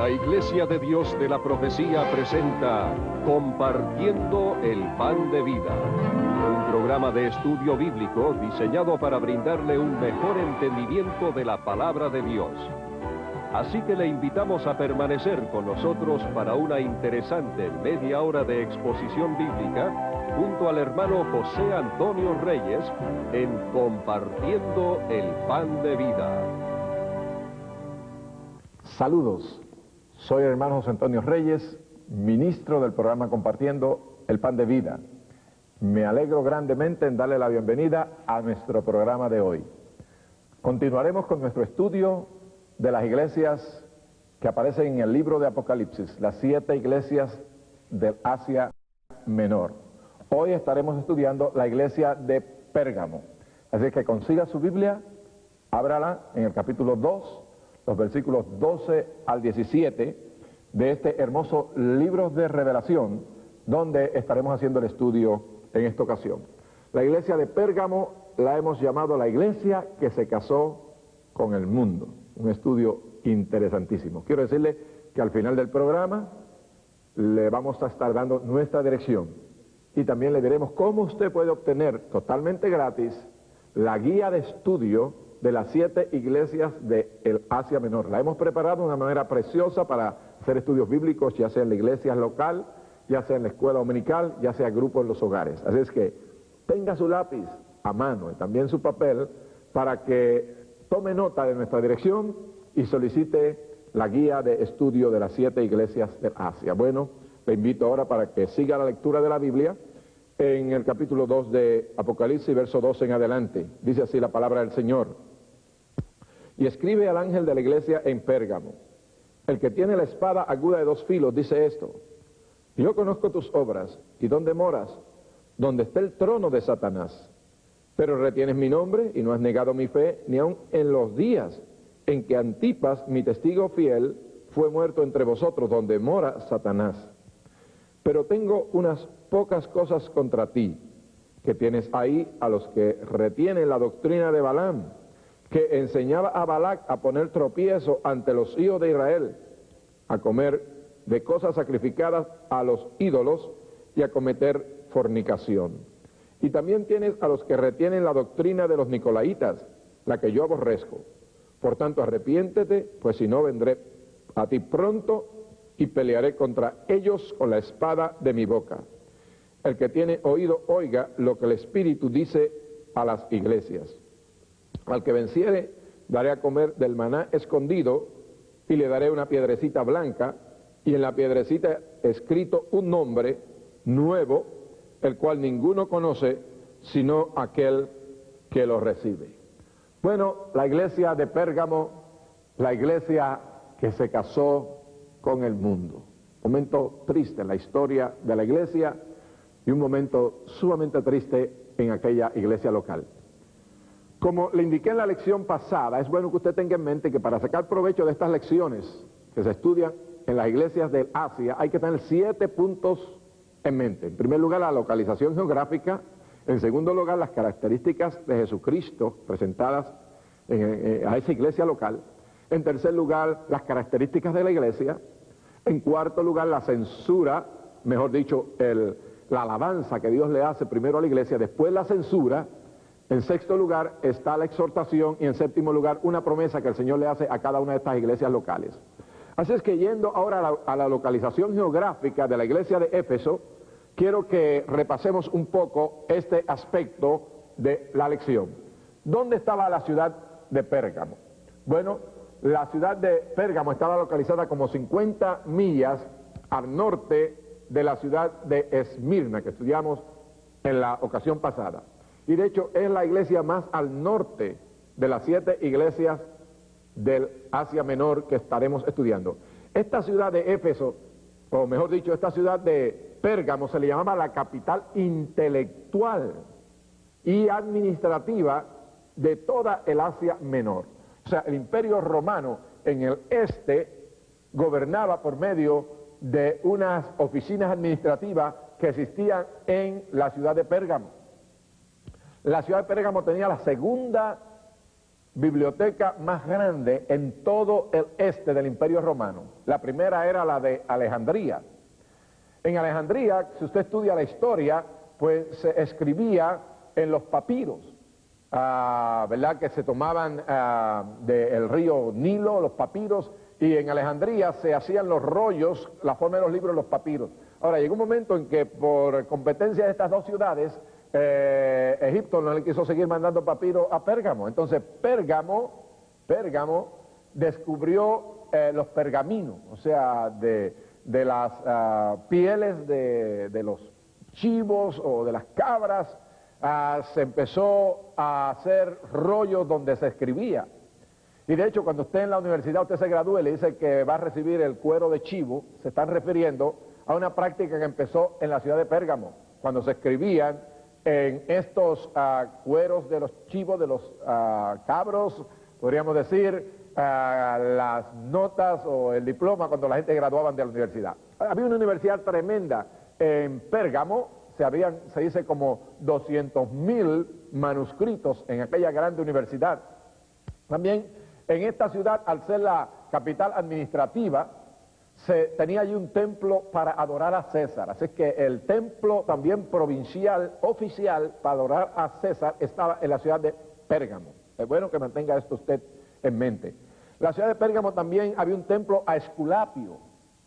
La Iglesia de Dios de la Profecía presenta Compartiendo el Pan de Vida, un programa de estudio bíblico diseñado para brindarle un mejor entendimiento de la Palabra de Dios. Así que le invitamos a permanecer con nosotros para una interesante media hora de exposición bíblica junto al hermano José Antonio Reyes en Compartiendo el Pan de Vida. Saludos, soy el hermano José Antonio Reyes, ministro del programa Compartiendo el Pan de Vida. Me alegro grandemente en darle la bienvenida a nuestro programa de hoy. Continuaremos con nuestro estudio de las iglesias que aparecen en el libro de Apocalipsis, las 7 iglesias del Asia Menor. Hoy estaremos estudiando la iglesia de Pérgamo. Así que consiga su Biblia, ábrala en el capítulo 2, los versículos 12 al 17 de este hermoso libro de Revelación, donde estaremos haciendo el estudio en esta ocasión. La iglesia de Pérgamo la hemos llamado la iglesia que se casó con el mundo. Un estudio interesantísimo. Quiero decirle que al final del programa le vamos a estar dando nuestra dirección y también le diremos cómo usted puede obtener totalmente gratis la guía de estudio de las 7 iglesias del Asia Menor. La hemos preparado de una manera preciosa para hacer estudios bíblicos, ya sea en la iglesia local, ya sea en la escuela dominical, ya sea grupo en los hogares. Así es que tenga su lápiz a mano y también su papel para que tome nota de nuestra dirección y solicite la guía de estudio de las 7 iglesias del Asia. Bueno, le invito ahora para que siga la lectura de la Biblia en el capítulo 2 de Apocalipsis, verso 12 en adelante. Dice así la palabra del Señor. Y escribe al ángel de la iglesia en Pérgamo: el que tiene la espada aguda de 2 filos dice esto: yo conozco tus obras y dónde moras, donde está el trono de Satanás. Pero retienes mi nombre y no has negado mi fe, ni aun en los días en que Antipas, mi testigo fiel, fue muerto entre vosotros, donde mora Satanás. Pero tengo unas pocas cosas contra ti, que tienes ahí a los que retienen la doctrina de Balaam, que enseñaba a Balac a poner tropiezo ante los hijos de Israel, a comer de cosas sacrificadas a los ídolos y a cometer fornicación. Y también tienes a los que retienen la doctrina de los nicolaitas, la que yo aborrezco. Por tanto, arrepiéntete, pues si no vendré a ti pronto y pelearé contra ellos con la espada de mi boca. El que tiene oído, oiga lo que el Espíritu dice a las iglesias. Al que venciere, daré a comer del maná escondido y le daré una piedrecita blanca y en la piedrecita escrito un nombre nuevo, el cual ninguno conoce sino aquel que lo recibe. Bueno, la iglesia de Pérgamo, la iglesia que se casó con el mundo. Momento triste en la historia de la iglesia y un momento sumamente triste en aquella iglesia local. Como le indiqué en la lección pasada, es bueno que usted tenga en mente que para sacar provecho de estas lecciones que se estudian en las iglesias del Asia hay que tener 7 puntos en mente. En primer lugar, la localización geográfica. En segundo lugar, las características de Jesucristo presentadas a esa iglesia local. En tercer lugar, las características de la iglesia. En cuarto lugar, la censura, mejor dicho, la alabanza que Dios le hace primero a la iglesia, después la censura. En sexto lugar está la exhortación y en séptimo lugar una promesa que el Señor le hace a cada una de estas iglesias locales. Así es que yendo ahora a la localización geográfica de la iglesia de Éfeso, quiero que repasemos un poco este aspecto de la lección. ¿Dónde estaba la ciudad de Pérgamo? Bueno, la ciudad de Pérgamo estaba localizada como 50 millas al norte de la ciudad de Esmirna, que estudiamos en la ocasión pasada. Y de hecho es la iglesia más al norte de las 7 iglesias del Asia Menor que estaremos estudiando. Esta ciudad de Éfeso, o mejor dicho, esta ciudad de Pérgamo se le llamaba la capital intelectual y administrativa de toda el Asia Menor. O sea, el Imperio Romano en el este gobernaba por medio de unas oficinas administrativas que existían en la ciudad de Pérgamo. La ciudad de Pérgamo tenía la segunda biblioteca más grande en todo el este del Imperio Romano. La primera era la de Alejandría. En Alejandría, si usted estudia la historia, pues se escribía en los papiros, ¿verdad? Que se tomaban del río Nilo, los papiros, y en Alejandría se hacían los rollos, la forma de los libros, los papiros. Ahora, llegó un momento en que por competencia de estas dos ciudades, Egipto no le quiso seguir mandando papiro a Pérgamo. Entonces Pérgamo descubrió los pergaminos, o sea, de las pieles de los chivos o de las cabras. Se empezó a hacer rollos donde se escribía. Y de hecho, cuando usted en la universidad usted se gradúe y le dice que va a recibir el cuero de chivo, se están refiriendo a una práctica que empezó en la ciudad de Pérgamo, cuando se escribían en estos cueros de los chivos, de los cabros, podríamos decir, las notas o el diploma cuando la gente graduaban de la universidad. Había una universidad tremenda en Pérgamo, se dice como 200.000 manuscritos en aquella grande universidad. También en esta ciudad, al ser la capital administrativa, se tenía allí un templo para adorar a César. Así que el templo también provincial, oficial, para adorar a César, estaba en la ciudad de Pérgamo. Es bueno que mantenga esto usted en mente. La ciudad de Pérgamo también había un templo a Esculapio.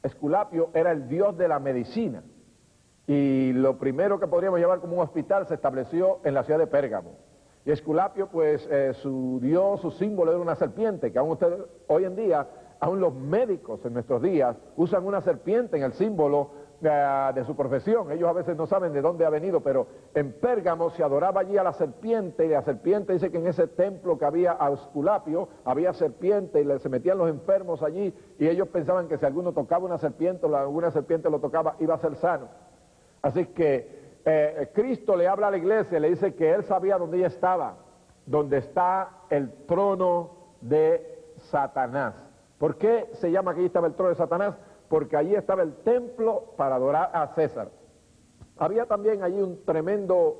Esculapio era el dios de la medicina. Y lo primero que podríamos llevar como un hospital se estableció en la ciudad de Pérgamo. Y Esculapio, pues su dios, su símbolo era una serpiente, que aún usted hoy en día, aún los médicos en nuestros días usan una serpiente en el símbolo de su profesión. Ellos a veces no saben de dónde ha venido, pero en Pérgamo se adoraba allí a la serpiente, y la serpiente dice que en ese templo que había a Esculapio había serpiente y se metían los enfermos allí, y ellos pensaban que si alguno tocaba una serpiente o alguna serpiente lo tocaba, iba a ser sano. Así que Cristo le habla a la iglesia y le dice que él sabía dónde ella estaba, donde está el trono de Satanás. ¿Por qué se llama que allí estaba el trono de Satanás? Porque allí estaba el templo para adorar a César. Había también allí un tremendo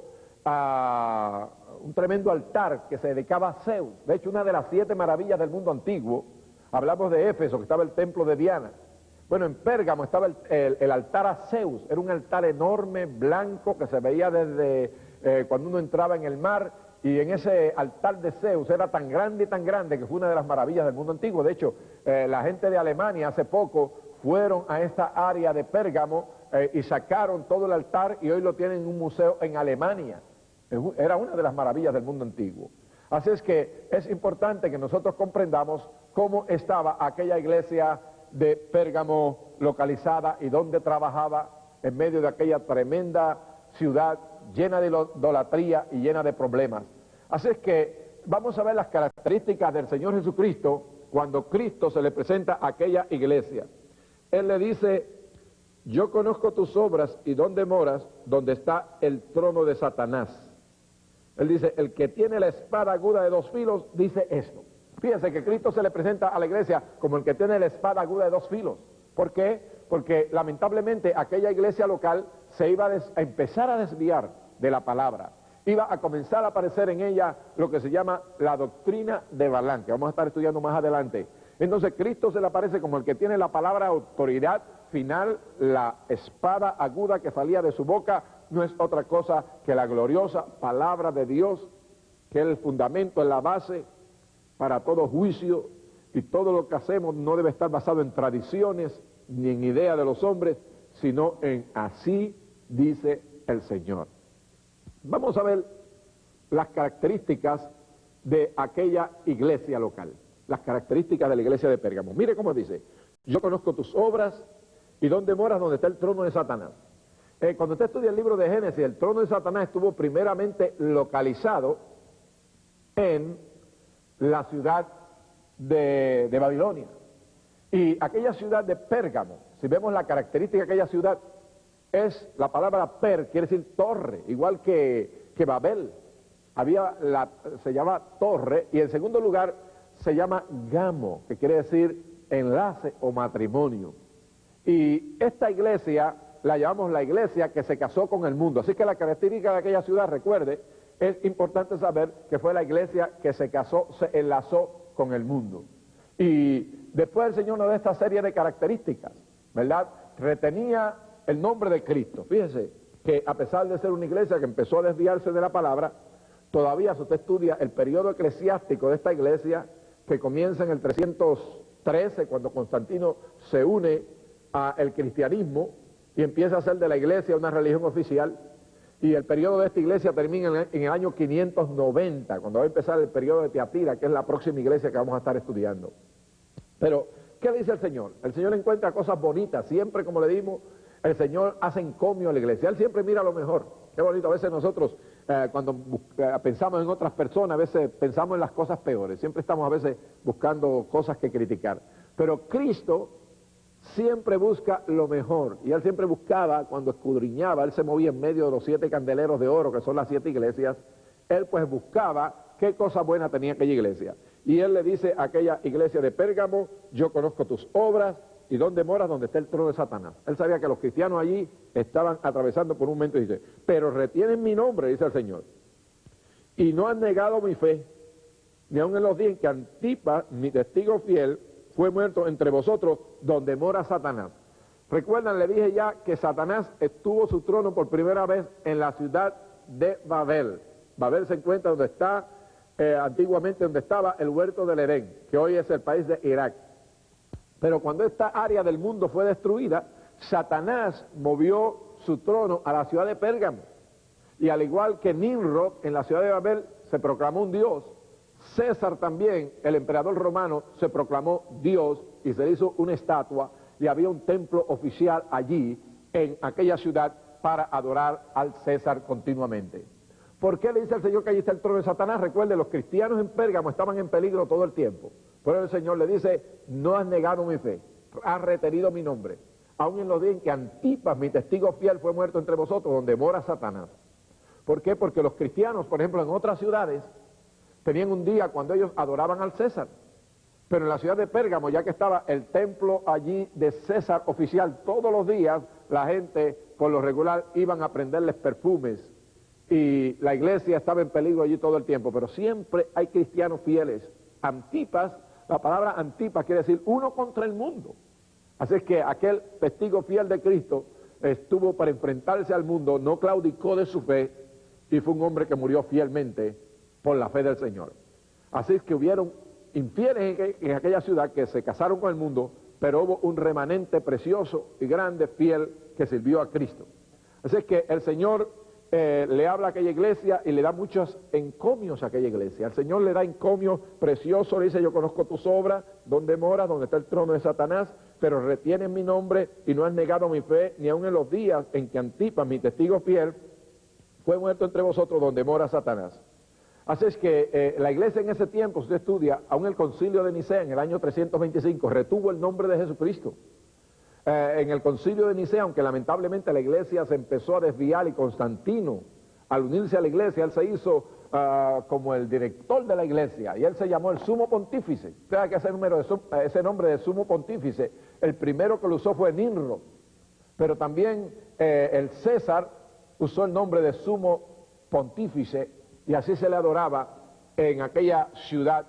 altar que se dedicaba a Zeus. De hecho, una de las 7 maravillas del mundo antiguo, hablamos de Éfeso, que estaba el templo de Diana. Bueno, en Pérgamo estaba el altar a Zeus. Era un altar enorme, blanco, que se veía desde cuando uno entraba en el mar, y en ese altar de Zeus era tan grande que fue una de las maravillas del mundo antiguo. De hecho, la gente de Alemania hace poco fueron a esta área de Pérgamo y sacaron todo el altar, y hoy lo tienen en un museo en Alemania. Era una de las maravillas del mundo antiguo. Así es que es importante que nosotros comprendamos cómo estaba aquella iglesia de Pérgamo localizada y dónde trabajaba en medio de aquella tremenda ciudad llena de idolatría y llena de problemas. Así es que vamos a ver las características del Señor Jesucristo cuando Cristo se le presenta a aquella iglesia. Él le dice: yo conozco tus obras y dónde moras, donde está el trono de Satanás. Él dice: el que tiene la espada aguda de 2 filos dice esto. Fíjense que Cristo se le presenta a la iglesia como el que tiene la espada aguda de 2 filos. ¿Por qué? Porque lamentablemente aquella iglesia local se iba a empezar a desviar de la palabra. Iba a comenzar a aparecer en ella lo que se llama la doctrina de Balaam, que vamos a estar estudiando más adelante. Entonces Cristo se le aparece como el que tiene la palabra autoridad final. La espada aguda que salía de su boca no es otra cosa que la gloriosa palabra de Dios, que es el fundamento, es la base para todo juicio, y todo lo que hacemos no debe estar basado en tradiciones ni en ideas de los hombres, sino en así dice el Señor. Vamos a ver las características de aquella iglesia local, las características de la iglesia de Pérgamo. Mire cómo dice: yo conozco tus obras y dónde moras, donde está el trono de Satanás. Cuando usted estudia el libro de Génesis, el trono de Satanás estuvo primeramente localizado en la ciudad de Babilonia. Y aquella ciudad de Pérgamo, si vemos la característica de aquella ciudad, es la palabra per, quiere decir torre, igual que Babel. Se llama torre, y en segundo lugar se llama gamo, que quiere decir enlace o matrimonio. Y esta iglesia la llamamos la iglesia que se casó con el mundo. Así que la característica de aquella ciudad, recuerde, es importante saber que fue la iglesia que se casó, se enlazó con el mundo. Y después el Señor nos da esta serie de características, ¿verdad? Retenía el nombre de Cristo. Fíjese que a pesar de ser una iglesia que empezó a desviarse de la palabra, todavía si usted estudia el periodo eclesiástico de esta iglesia, que comienza en el 313, cuando Constantino se une al cristianismo y empieza a hacer de la iglesia una religión oficial, y el periodo de esta iglesia termina en el año 590, cuando va a empezar el periodo de Tiatira, que es la próxima iglesia que vamos a estar estudiando. Pero, ¿qué dice el Señor? El Señor encuentra cosas bonitas, siempre, como le dimos, el Señor hace encomio a la iglesia, Él siempre mira lo mejor. Qué bonito, a veces nosotros, cuando pensamos en otras personas, a veces pensamos en las cosas peores, siempre estamos a veces buscando cosas que criticar. Pero Cristo siempre busca lo mejor, y Él siempre buscaba, cuando escudriñaba, Él se movía en medio de los 7 candeleros de oro, que son las 7 iglesias, Él pues buscaba qué cosa buena tenía aquella iglesia. Y Él le dice a aquella iglesia de Pérgamo: yo conozco tus obras, y dónde moras, donde está el trono de Satanás. Él sabía que los cristianos allí estaban atravesando por un momento, y dice: pero retienen mi nombre, dice el Señor, y no han negado mi fe, ni aun en los días en que Antipas, mi testigo fiel, fue muerto entre vosotros, donde mora Satanás. Recuerdan, le dije ya que Satanás estuvo su trono por primera vez en la ciudad de Babel. Babel se encuentra donde está, antiguamente donde estaba el huerto del Edén, que hoy es el país de Irak. Pero cuando esta área del mundo fue destruida, Satanás movió su trono a la ciudad de Pérgamo. Y al igual que Nimrod en la ciudad de Babel se proclamó un dios, César también, el emperador romano, se proclamó Dios y se le hizo una estatua, y había un templo oficial allí, en aquella ciudad, para adorar al César continuamente. ¿Por qué le dice al Señor que allí está el trono de Satanás? Recuerde, los cristianos en Pérgamo estaban en peligro todo el tiempo. Por eso el Señor le dice: no has negado mi fe, has retenido mi nombre, aun en los días en que Antipas, mi testigo fiel, fue muerto entre vosotros, donde mora Satanás. ¿Por qué? Porque los cristianos, por ejemplo, en otras ciudades, tenían un día cuando ellos adoraban al César, pero en la ciudad de Pérgamo, ya que estaba el templo allí de César oficial, todos los días la gente, por lo regular, iban a prenderles perfumes, y la iglesia estaba en peligro allí todo el tiempo, pero siempre hay cristianos fieles. Antipas, la palabra Antipas quiere decir uno contra el mundo. Así es que aquel testigo fiel de Cristo estuvo para enfrentarse al mundo, no claudicó de su fe, y fue un hombre que murió fielmente por la fe del Señor. Así es que hubieron infieles en aquella ciudad que se casaron con el mundo, pero hubo un remanente precioso y grande, fiel, que sirvió a Cristo. Así es que el Señor le habla a aquella iglesia y le da muchos encomios a aquella iglesia. El Señor le da encomios preciosos, le dice: yo conozco tus obras, donde moras, donde está el trono de Satanás, pero retienes mi nombre y no has negado mi fe, ni aun en los días en que Antipas, mi testigo fiel, fue muerto entre vosotros, donde mora Satanás. Así es que la iglesia en ese tiempo, si usted estudia, aun el concilio de Nicea en el año 325, retuvo el nombre de Jesucristo. En el concilio de Nicea, aunque lamentablemente la iglesia se empezó a desviar, y Constantino, al unirse a la iglesia, él se hizo como el director de la iglesia, y él se llamó el sumo pontífice. Usted sabe que ese nombre de sumo pontífice, el primero que lo usó fue Nimrod, pero también el César usó el nombre de sumo pontífice, y así se le adoraba en aquella ciudad.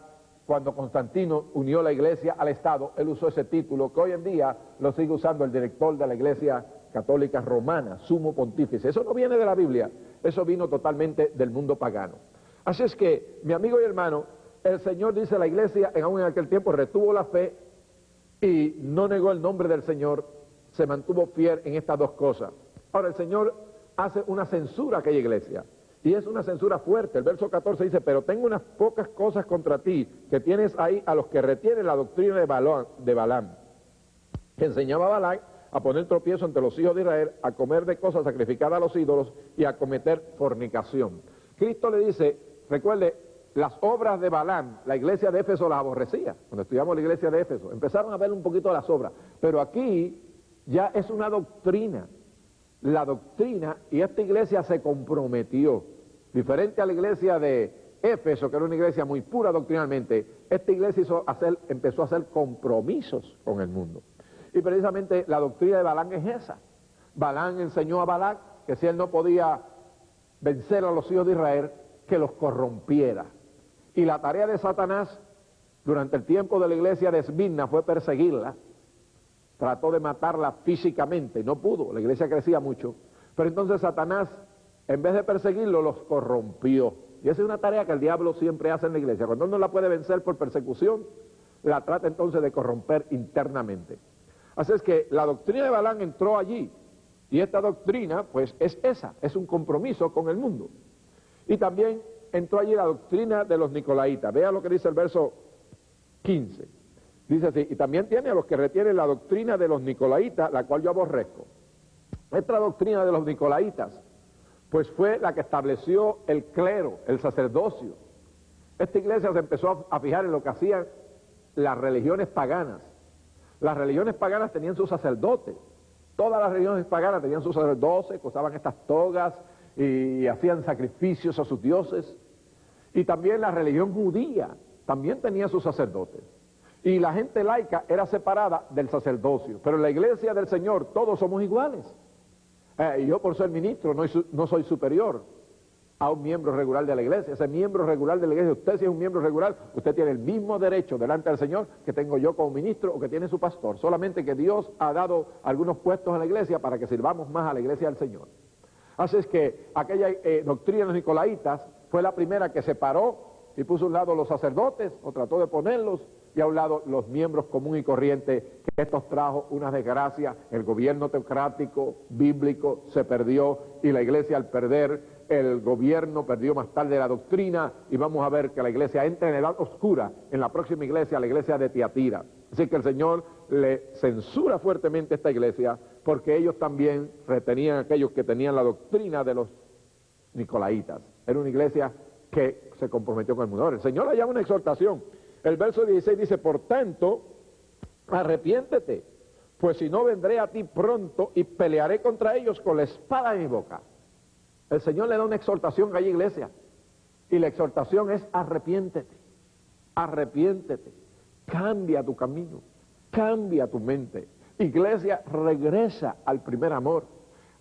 Cuando Constantino unió la iglesia al Estado, él usó ese título, que hoy en día lo sigue usando el director de la iglesia católica romana, sumo pontífice. Eso no viene de la Biblia, eso vino totalmente del mundo pagano. Así es que, mi amigo y hermano, el Señor dice: la iglesia aún en aquel tiempo retuvo la fe y no negó el nombre del Señor, se mantuvo fiel en estas dos cosas. Ahora el Señor hace una censura a aquella iglesia, y es una censura fuerte. El verso 14 dice: pero tengo unas pocas cosas contra ti, que tienes ahí a los que retienen la doctrina de Balaam, que enseñaba a Balac a poner tropiezo entre los hijos de Israel, a comer de cosas sacrificadas a los ídolos y a cometer fornicación. Cristo le dice, recuerde, las obras de Balaam, la iglesia de Éfeso las aborrecía. Cuando estudiamos la iglesia de Éfeso, empezaron a ver un poquito de las obras, pero aquí ya es una doctrina. La doctrina, y esta iglesia se comprometió, diferente a la iglesia de Éfeso, que era una iglesia muy pura doctrinalmente. Esta iglesia empezó a hacer compromisos con el mundo, y precisamente la doctrina de Balaam es esa. Balaam enseñó a Balac que si él no podía vencer a los hijos de Israel, que los corrompiera. Y la tarea de Satanás durante el tiempo de la iglesia de Esmirna fue perseguirla. Trató de matarla físicamente, no pudo, la iglesia crecía mucho. Pero entonces Satanás, en vez de perseguirlo, los corrompió. Y esa es una tarea que el diablo siempre hace en la iglesia. Cuando él no la puede vencer por persecución, la trata entonces de corromper internamente. Así es que la doctrina de Balaam entró allí. Y esta doctrina, pues, es esa, es un compromiso con el mundo. Y también entró allí la doctrina de los nicolaítas. Vea lo que dice el verso 15. Dice así, y también tiene a los que retienen la doctrina de los nicolaítas, la cual yo aborrezco. Esta doctrina de los nicolaítas, pues fue la que estableció el clero, el sacerdocio. Esta iglesia se empezó a fijar en lo que hacían las religiones paganas. Las religiones paganas tenían sus sacerdotes. Todas las religiones paganas tenían sus sacerdotes, usaban estas togas y hacían sacrificios a sus dioses. Y también la religión judía también tenía sus sacerdotes. Y la gente laica era separada del sacerdocio. Pero en la iglesia del Señor todos somos iguales. Y yo por ser ministro no soy superior a un miembro regular de la iglesia. Ese miembro regular de la iglesia, usted si es un miembro regular, usted tiene el mismo derecho delante del Señor que tengo yo como ministro o que tiene su pastor. Solamente que Dios ha dado algunos puestos en la iglesia para que sirvamos más a la iglesia del Señor. Así es que aquella doctrina de los nicolaítas fue la primera que separó y puso a un lado los sacerdotes, o trató de ponerlos, y a un lado los miembros común y corriente, que estos trajo una desgracia. El gobierno teocrático, bíblico, se perdió, y la iglesia al perder el gobierno perdió más tarde la doctrina, y vamos a ver que la iglesia entra en edad oscura en la próxima iglesia, la iglesia de Tiatira. Así que el Señor le censura fuertemente a esta iglesia, porque ellos también retenían a aquellos que tenían la doctrina de los nicolaítas. Era una iglesia que se comprometió con el mundo. Ahora, el Señor le llama una exhortación. El verso 16 dice, por tanto, arrepiéntete, pues si no vendré a ti pronto y pelearé contra ellos con la espada de mi boca. El Señor le da una exhortación a la iglesia, y la exhortación es arrepiéntete, arrepiéntete, cambia tu camino, cambia tu mente. Iglesia, regresa al primer amor.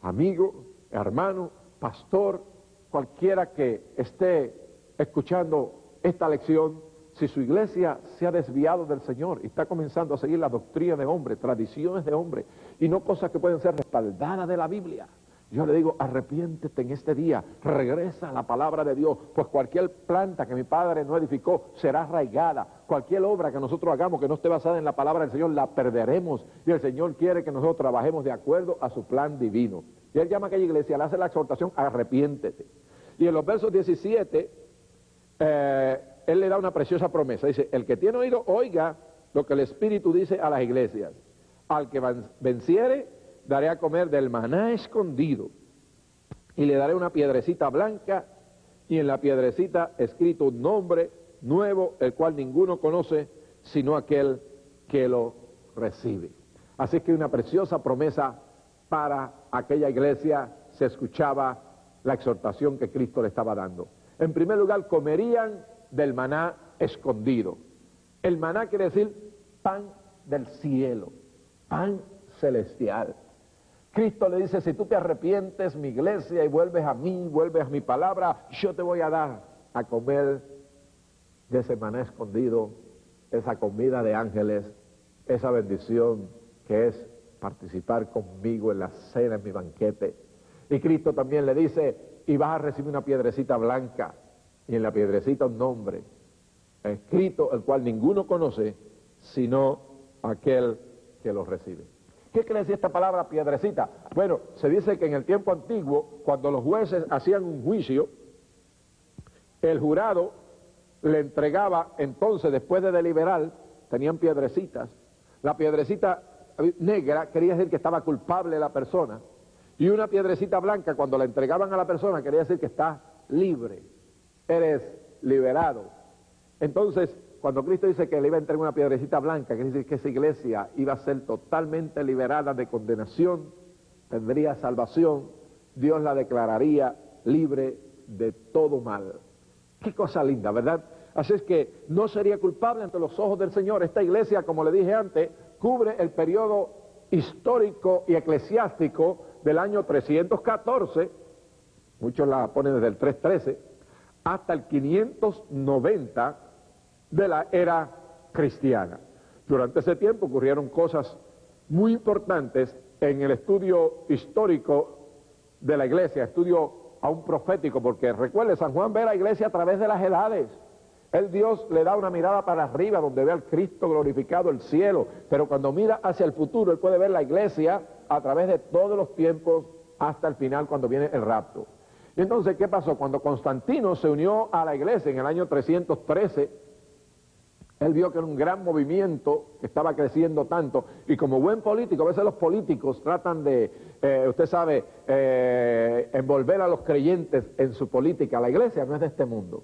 Amigo, hermano, pastor, cualquiera que esté escuchando esta lección, si su iglesia se ha desviado del Señor y está comenzando a seguir la doctrina de hombre, tradiciones de hombre, y no cosas que pueden ser respaldadas de la Biblia, yo le digo, arrepiéntete en este día, regresa a la palabra de Dios, pues cualquier planta que mi Padre no edificó será arraigada. Cualquier obra que nosotros hagamos que no esté basada en la palabra del Señor, la perderemos, y el Señor quiere que nosotros trabajemos de acuerdo a su plan divino. Y Él llama a aquella iglesia, le hace la exhortación, arrepiéntete. Y en los versos 17, Él le da una preciosa promesa. Dice, el que tiene oído, oiga lo que el Espíritu dice a las iglesias. Al que venciere, daré a comer del maná escondido, y le daré una piedrecita blanca, y en la piedrecita escrito un nombre nuevo, el cual ninguno conoce, sino aquel que lo recibe. Así que una preciosa promesa para aquella iglesia. Se escuchaba la exhortación que Cristo le estaba dando. En primer lugar, comerían del maná escondido. El maná quiere decir pan del cielo, pan celestial. Cristo le dice, si tú te arrepientes, mi iglesia, y vuelves a mí, vuelves a mi palabra, yo te voy a dar a comer de ese maná escondido, esa comida de ángeles, esa bendición que es participar conmigo en la cena, en mi banquete. Y Cristo también le dice, y vas a recibir una piedrecita blanca, y en la piedrecita un nombre escrito, el cual ninguno conoce, sino aquel que lo recibe. ¿Qué quiere decir esta palabra piedrecita? Bueno, se dice que en el tiempo antiguo, cuando los jueces hacían un juicio, el jurado le entregaba, entonces, después de deliberar, tenían piedrecitas. La piedrecita negra quería decir que estaba culpable la persona, y una piedrecita blanca, cuando la entregaban a la persona, quería decir que está libre, eres liberado. Entonces, cuando Cristo dice que le iba a entregar una piedrecita blanca, quiere decir que esa iglesia iba a ser totalmente liberada de condenación, tendría salvación, Dios la declararía libre de todo mal. Qué cosa linda, ¿verdad? Así es que no sería culpable ante los ojos del Señor. Esta iglesia, como le dije antes, cubre el periodo histórico y eclesiástico del año 314, muchos la ponen desde el 313, hasta el 590 de la era cristiana. Durante ese tiempo ocurrieron cosas muy importantes en el estudio histórico de la iglesia, estudio aún profético, porque recuerde, San Juan ve a la iglesia a través de las edades. El Dios le da una mirada para arriba donde ve al Cristo glorificado, el cielo, pero cuando mira hacia el futuro, él puede ver la iglesia a través de todos los tiempos hasta el final, cuando viene el rapto. Y entonces, ¿qué pasó? Cuando Constantino se unió a la iglesia en el año 313, él vio que era un gran movimiento que estaba creciendo tanto, y como buen político, a veces los políticos tratan de, usted sabe, envolver a los creyentes en su política. La iglesia no es de este mundo.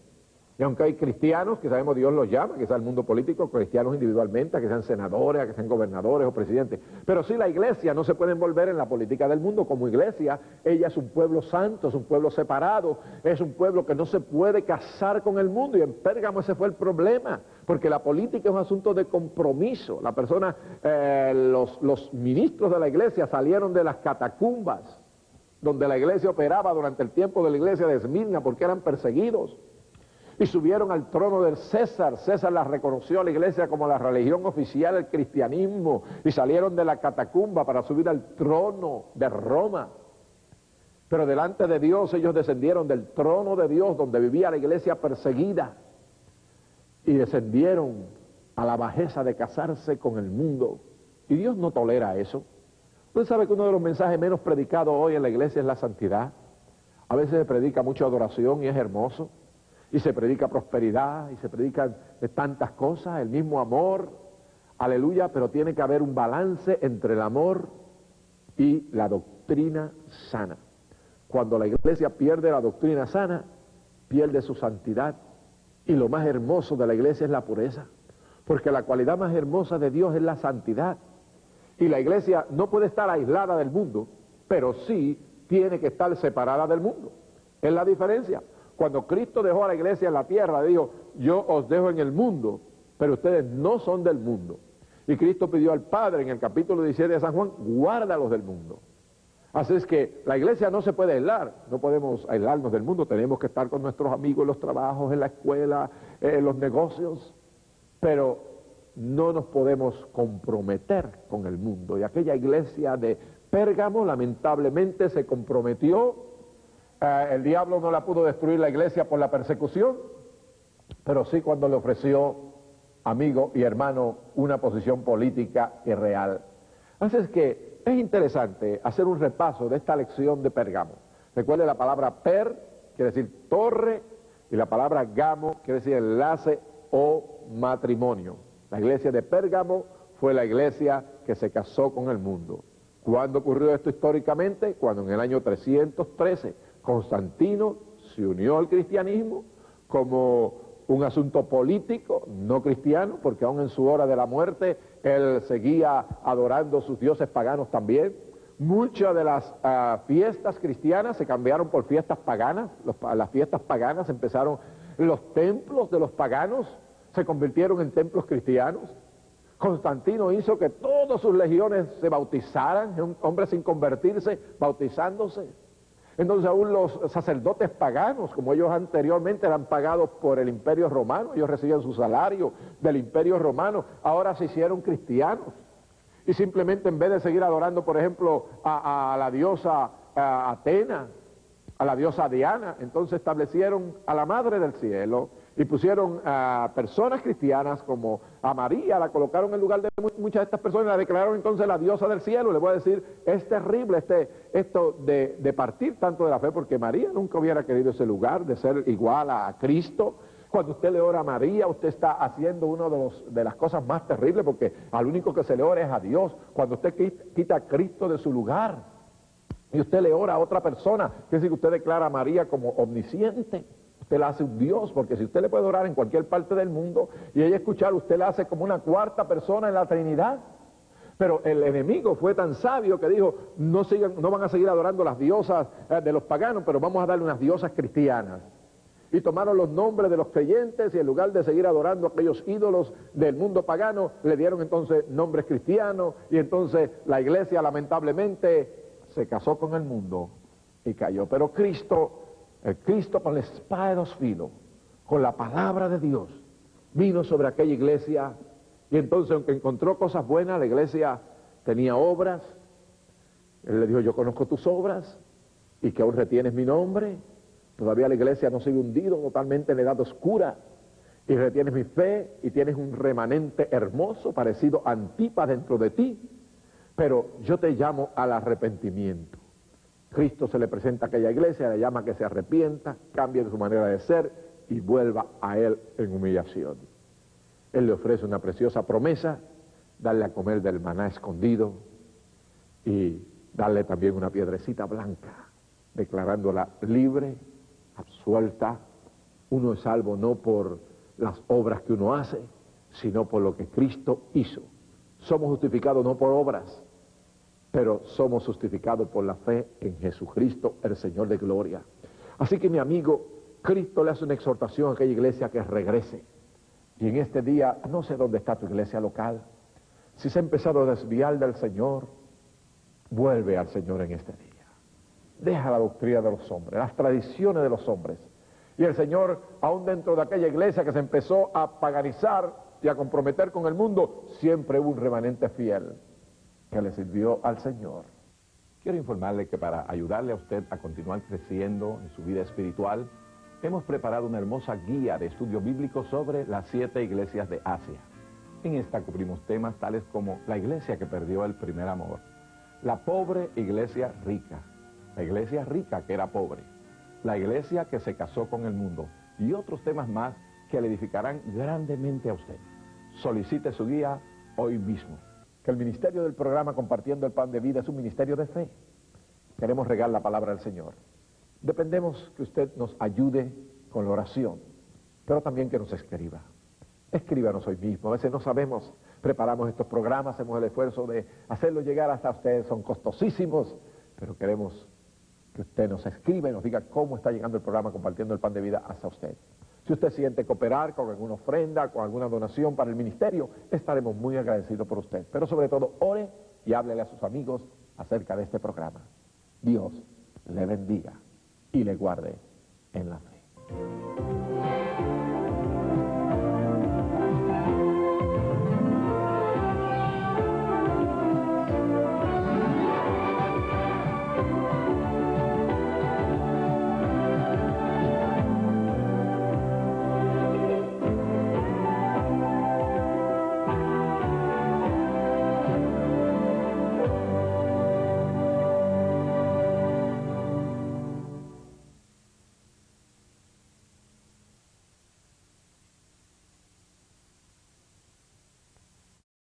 Y aunque hay cristianos, que sabemos Dios los llama, que sea el mundo político, cristianos individualmente, a que sean senadores, a que sean gobernadores o presidentes. Pero sí, la iglesia no se puede envolver en la política del mundo. Como iglesia, ella es un pueblo santo, es un pueblo separado, es un pueblo que no se puede casar con el mundo. Y en Pérgamo ese fue el problema, porque la política es un asunto de compromiso. La persona, los ministros de la iglesia salieron de las catacumbas, donde la iglesia operaba durante el tiempo de la iglesia de Esmirna, porque eran perseguidos. Y subieron al trono del César. César la reconoció a la iglesia como la religión oficial del cristianismo, y salieron de la catacumba para subir al trono de Roma. Pero delante de Dios ellos descendieron del trono de Dios, donde vivía la iglesia perseguida, y descendieron a la bajeza de casarse con el mundo. Y Dios no tolera eso. Usted sabe que uno de los mensajes menos predicados hoy en la iglesia es la santidad. A veces se predica mucho adoración y es hermoso, y se predica prosperidad, y se predican tantas cosas, el mismo amor, aleluya, pero tiene que haber un balance entre el amor y la doctrina sana. Cuando la iglesia pierde la doctrina sana, pierde su santidad, y lo más hermoso de la iglesia es la pureza, porque la cualidad más hermosa de Dios es la santidad, y la iglesia no puede estar aislada del mundo, pero sí tiene que estar separada del mundo. Es la diferencia. Cuando Cristo dejó a la iglesia en la tierra, dijo, yo os dejo en el mundo, pero ustedes no son del mundo. Y Cristo pidió al Padre en el capítulo 17 de San Juan, guárdalos del mundo. Así es que la iglesia no se puede aislar, no podemos aislarnos del mundo, tenemos que estar con nuestros amigos en los trabajos, en la escuela, en los negocios, pero no nos podemos comprometer con el mundo. Y aquella iglesia de Pérgamo lamentablemente se comprometió. El diablo no la pudo destruir la iglesia por la persecución, pero sí cuando le ofreció, amigo y hermano, una posición política y real. Así es que es interesante hacer un repaso de esta lección de Pérgamo. Recuerde, la palabra per quiere decir torre, y la palabra gamo quiere decir enlace o matrimonio. La iglesia de Pérgamo fue la iglesia que se casó con el mundo. ¿Cuándo ocurrió esto históricamente? Cuando en el año 313 Constantino se unió al cristianismo como un asunto político, no cristiano, porque aún en su hora de la muerte él seguía adorando sus dioses paganos también. Muchas de las fiestas cristianas se cambiaron por fiestas paganas. Las fiestas paganas empezaron, los templos de los paganos se convirtieron en templos cristianos. Constantino hizo que todas sus legiones se bautizaran, hombres sin convertirse, bautizándose. Entonces aún los sacerdotes paganos, como ellos anteriormente eran pagados por el Imperio Romano, ellos recibían su salario del Imperio Romano, ahora se hicieron cristianos. Y simplemente en vez de seguir adorando, por ejemplo, a la diosa Atena, a la diosa Diana, entonces establecieron a la Madre del Cielo y pusieron a personas cristianas como a María, la colocaron en lugar de muchas de estas personas, la declararon entonces la diosa del cielo. Le voy a decir, es terrible esto de partir tanto de la fe, porque María nunca hubiera querido ese lugar de ser igual a Cristo. Cuando usted le ora a María, usted está haciendo una de las cosas más terribles, porque al único que se le ora es a Dios. Cuando usted quita a Cristo de su lugar y usted le ora a otra persona, quiere decir que usted declara a María como omnisciente. Usted la hace un Dios, porque si usted le puede orar en cualquier parte del mundo y ella escuchar, usted la hace como una cuarta persona en la Trinidad. Pero el enemigo fue tan sabio que dijo, no van a seguir adorando las diosas de los paganos, pero vamos a darle unas diosas cristianas. Y tomaron los nombres de los creyentes y en lugar de seguir adorando a aquellos ídolos del mundo pagano, le dieron entonces nombres cristianos, y entonces la iglesia lamentablemente se casó con el mundo y cayó. Pero Cristo El Cristo con la espada de dos filos, con la palabra de Dios, vino sobre aquella iglesia y entonces, aunque encontró cosas buenas, la iglesia tenía obras. Él le dijo, yo conozco tus obras y que aún retienes mi nombre. Todavía la iglesia no se ha hundido totalmente en la edad oscura y retienes mi fe y tienes un remanente hermoso parecido a Antipas dentro de ti, pero yo te llamo al arrepentimiento. Cristo se le presenta a aquella iglesia, le llama a que se arrepienta, cambie de su manera de ser y vuelva a Él en humillación. Él le ofrece una preciosa promesa, darle a comer del maná escondido y darle también una piedrecita blanca, declarándola libre, absuelta. Uno es salvo no por las obras que uno hace, sino por lo que Cristo hizo. Somos justificados no por obras, pero somos justificados por la fe en Jesucristo, el Señor de gloria. Así que, mi amigo, Cristo le hace una exhortación a aquella iglesia que regrese. Y en este día, no sé dónde está tu iglesia local. Si se ha empezado a desviar del Señor, vuelve al Señor en este día. Deja la doctrina de los hombres, las tradiciones de los hombres. Y el Señor, aún dentro de aquella iglesia que se empezó a paganizar y a comprometer con el mundo, siempre hubo un remanente fiel que le sirvió al Señor. Quiero informarle que para ayudarle a usted a continuar creciendo en su vida espiritual, hemos preparado una hermosa guía de estudio bíblico sobre las 7 iglesias de Asia. En esta cubrimos temas tales como la iglesia que perdió el primer amor, la pobre iglesia rica, la iglesia rica que era pobre, la iglesia que se casó con el mundo y otros temas más que le edificarán grandemente a usted. Solicite su guía hoy mismo. Que el ministerio del programa Compartiendo el Pan de Vida es un ministerio de fe. Queremos regar la palabra del Señor. Dependemos que usted nos ayude con la oración, pero también que nos escriba. Escríbanos hoy mismo. A veces no sabemos, preparamos estos programas, hacemos el esfuerzo de hacerlo llegar hasta ustedes, son costosísimos, pero queremos que usted nos escriba y nos diga cómo está llegando el programa Compartiendo el Pan de Vida hasta usted. Si usted siente cooperar con alguna ofrenda, con alguna donación para el ministerio, estaremos muy agradecidos por usted. Pero sobre todo, ore y háblele a sus amigos acerca de este programa. Dios le bendiga y le guarde en la fe.